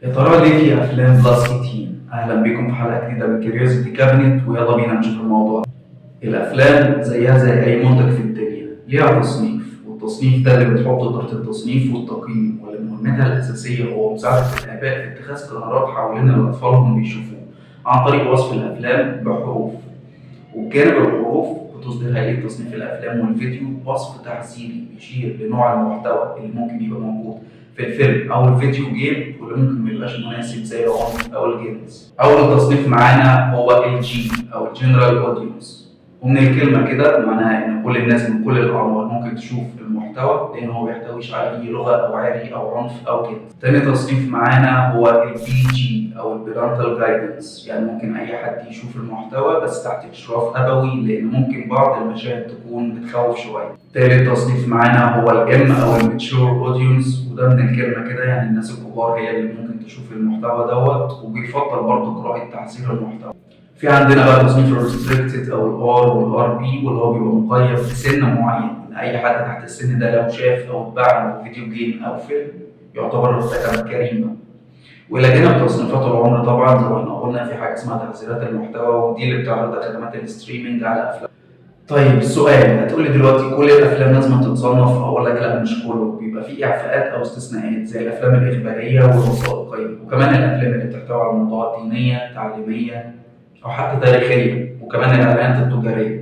يا ترى ليه في افلام بلس 18؟ اهلا بكم في حلقه جديده من كيوريوزيتي كابينت، ويلا بينا نشوف الموضوع. الافلام زيها زي اي منتج في الدنيا ليها تصنيف، والتصنيف ده اللي بتحطه اداره التصنيف والتقييم، واللي مهمتها الاساسيه هو مساعده الاباء في اتخاذ قرارات حوالين اللي اطفالهم بيشوفوه عن طريق وصف الافلام بحروف. وبجانب الحروف بتصدر هيئة تصنيف الأفلام والفيديو وصف تحذيري بيشير لنوع المحتوى اللي ممكن يبقى موجود في الفيلم أو الفيديو جيم، واللي ممكن ميبقاش مناسب زي العنف أو الجنس. أول تصنيف معانا هو الجي أو الجنرال أودينس، ومن الكلمة كده معناها إن كل الناس من كل الأعمار ممكن تشوف المحتوى، لأن هو بيحتويش على أي لغة أو عري أو عنف أو كده. تاني تصنيف معانا هو البي جي أو البيرنتال جايدنس، يعني ممكن أي حد يشوف المحتوى بس تحت إشراف أبوي، لأن ممكن بعض المشاهد تكون بتخوف شوية. تالت تصنيف معانا هو الام أو الماتشور أودينس، وده من الكلمة كده يعني الناس الكبار هي اللي ممكن تشوف المحتوى دوت، وبيفضل برضه قراءة تحذير المحتوى. في عندنا بقى تصنيف الريستريكتد او الار والار بي، واللي هو بيبقى مقيد بسن معين، ان اي حد تحت السن ده لو شاف او اتباع فيديو جيم او فيلم يعتبر ارتكب جريمه. والى جانب تصنيفات العمر طبعا زي ما احنا قلنا في حاجه اسمها تحذيرات المحتوى، ودي اللي بتعرض خدمات الستريمنج على افلام. طيب السؤال، هتقولي دلوقتي كل الافلام لازم تتصنف؟ اقول لك لا، مش كله، بيبقى في اعفاءات او استثناءات زي الافلام الاخباريه والوثائقيه، وكمان الافلام اللي بتحتوي على موضوعات دينيه تعليميه او حتى تاريخيه، وكمان الاعلانات التجاريه.